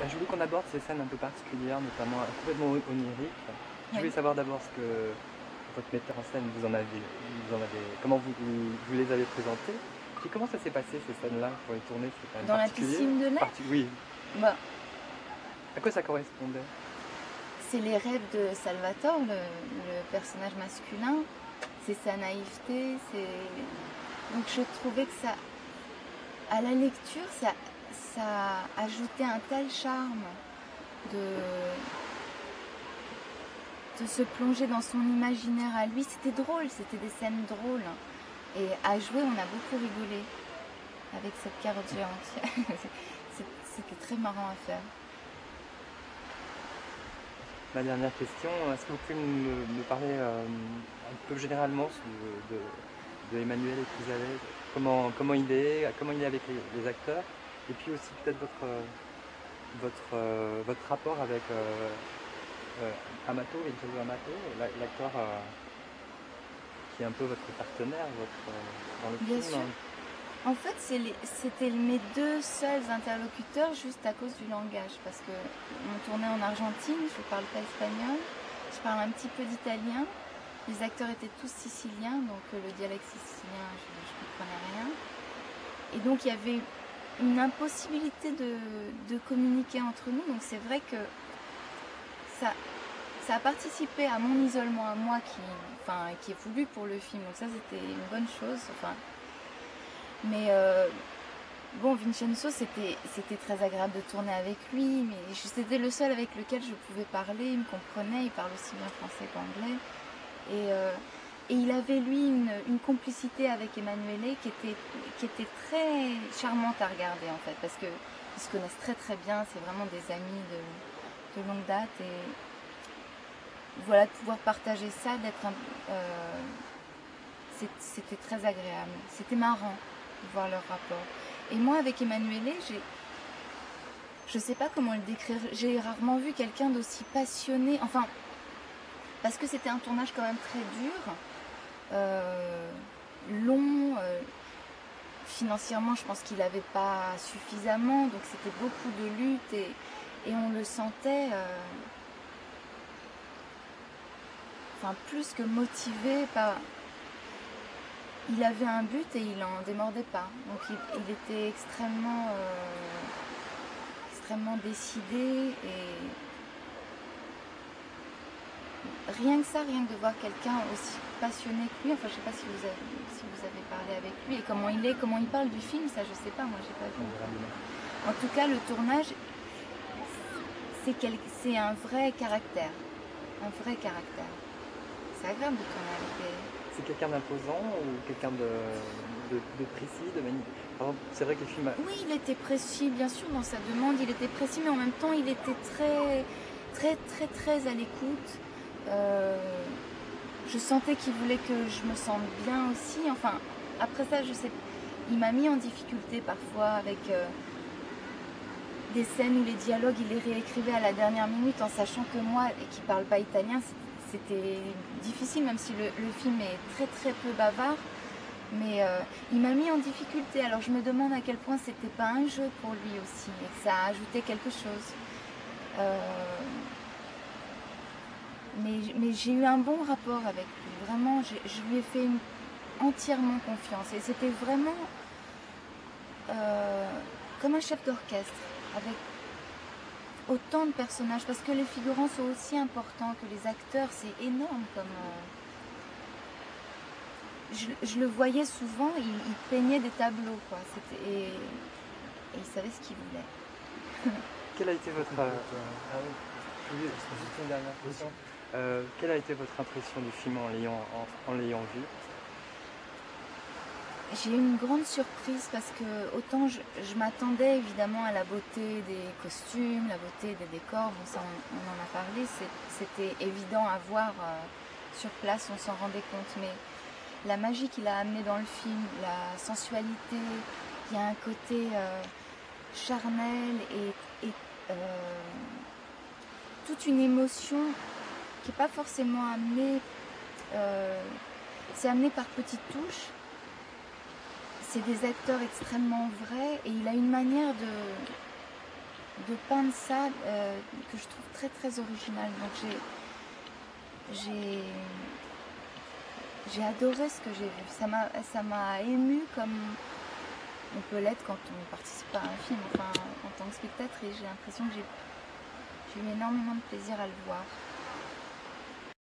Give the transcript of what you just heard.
Je voulais qu'on aborde ces scènes un peu particulières, notamment complètement oniriques. Je voulais Oui. savoir d'abord ce que votre metteur en scène comment vous les avez présentées. Puis comment ça s'est passé ces scènes-là pour les tourner, c'est quand même Dans la particulier. piscine de lait, Oui. bah, À quoi ça correspondait? c'est les rêves de Salvatore, le personnage masculin. C'est sa naïveté. Donc je trouvais que ça, à la lecture, ça ajoutait un tel charme de se plonger dans son imaginaire à lui. C'était drôle, c'était des scènes drôles. Et à jouer, on a beaucoup rigolé avec cette carotte géante. C'était très marrant à faire. Ma dernière question, est-ce que vous pouvez me parler un peu généralement de Emmanuel Epouzalet, comment il est avec les acteurs, et puis aussi peut-être votre rapport avec Amato, Vincenzo Amato, l'acteur qui est un peu votre partenaire dans le Bien film. sûr. En fait, c'était mes deux seuls interlocuteurs juste à cause du langage, parce que on tournait en Argentine, je ne parle pas espagnol, je parle un petit peu d'italien. Les acteurs étaient tous siciliens, donc le dialecte sicilien, je ne comprenais rien. Et donc il y avait une impossibilité de communiquer entre nous, donc c'est vrai que ça a participé à mon isolement, à moi qui est voulu pour le film, donc ça c'était une bonne chose. Mais bon, Vincenzo, c'était très agréable de tourner avec lui, mais c'était le seul avec lequel je pouvais parler, il me comprenait, il parle aussi bien français qu'anglais. Et il avait, lui, une complicité avec Emanuele qui était très charmante à regarder, en fait, parce qu'ils se connaissent très très bien, c'est vraiment des amis de longue date. Et voilà, de pouvoir partager ça, c'était très agréable, c'était marrant de voir leur rapport. Et moi, avec Emanuele, je sais pas comment le décrire, j'ai rarement vu quelqu'un d'aussi passionné, enfin, parce que c'était un tournage quand même très dur, long, financièrement je pense qu'il n'avait pas suffisamment, donc c'était beaucoup de lutte et on le sentait plus que motivé par... Il avait un but et il n'en démordait pas, donc il était extrêmement décidé, et rien que de voir quelqu'un aussi passionné que lui, enfin je sais pas si vous avez parlé avec lui, et comment il parle du film, ça je sais pas, moi j'ai pas vu. En tout cas, le tournage, c'est un vrai caractère, C'est agréable de tourner avec des... C'est quelqu'un d'imposant ou quelqu'un de précis, Par exemple, c'est vrai que le film Oui, il était précis, bien sûr, dans sa demande, il était précis, mais en même temps, il était très, très, très, très à l'écoute. Je sentais qu'il voulait que je me sente bien aussi. Enfin, après ça, je sais, il m'a mis en difficulté parfois avec des scènes où les dialogues, il les réécrivait à la dernière minute en sachant que moi, qui ne parle pas italien, c'était difficile, même si le film est très très peu bavard. Mais il m'a mis en difficulté. Alors je me demande à quel point c'était pas un jeu pour lui aussi et que ça a ajouté quelque chose. Mais j'ai eu un bon rapport avec lui. Vraiment, je lui ai fait entièrement confiance. Et c'était vraiment comme un chef d'orchestre, avec autant de personnages. Parce que les figurants sont aussi importants que les acteurs. C'est énorme comme... Je le voyais souvent, il peignait des tableaux, quoi. Et il savait ce qu'il voulait. Quelle a été votre... juste une dernière question. Quelle a été votre impression du film en l'ayant vu? J'ai eu une grande surprise parce que autant je m'attendais évidemment à la beauté des costumes, la beauté des décors, bon, ça on en a parlé, c'était évident à voir sur place, on s'en rendait compte, mais la magie qu'il a amenée dans le film, la sensualité, il y a un côté charnel et toute une émotion qui n'est pas forcément amenée, c'est amené par petites touches. C'est des acteurs extrêmement vrais et il a une manière de peindre ça que je trouve très très original. Donc j'ai adoré ce que j'ai vu. Ça m'a émue comme on peut l'être quand on participe à un film, enfin en tant que spectateur, et j'ai l'impression que j'ai eu énormément de plaisir à le voir.